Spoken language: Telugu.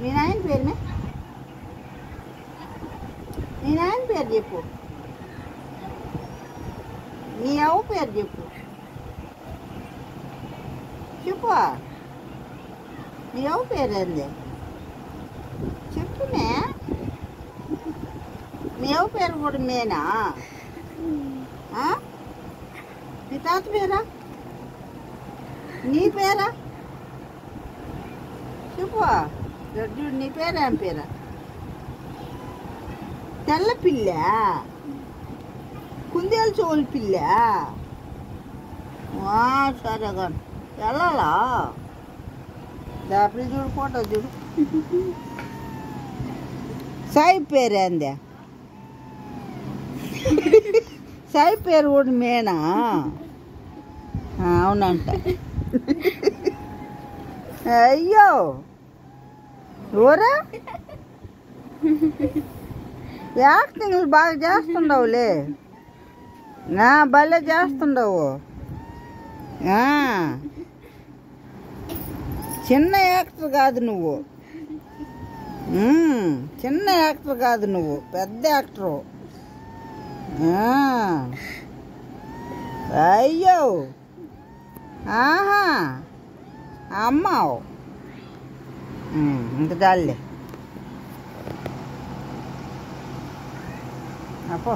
మీ నాయన పేరునే మీ నాయన పేరు చెప్పు నీ అవ్వ పేరు చెప్పు చెప్పు నీ అవ్వ పేరు ఏంది చెప్పునే మీ అవ్వ పేరు కూడా మేనా మీ తాత పేరా నీ పేరా చెప్పు చూడు నీ పేరు ఏం పేరా తెల్ల పిల్ల కుందేలు చెవుల పిల్ల సరే కానీ వెళ్ళాలా దాపిల్ చూడు ఫోటో చూడు సాయి పేరు ఏంది సాయి పేరు కూడా మేనా అవునంట అయ్యో ఊరా యాక్టింగ్లు బాగా చేస్తుండవులే భలే చేస్తుండవు చిన్న యాక్టర్ కాదు నువ్వు చిన్న యాక్టర్ కాదు నువ్వు పెద్ద యాక్టరు అయ్యో ఆహా అమ్మావు ఇంక చాలులే అప్పో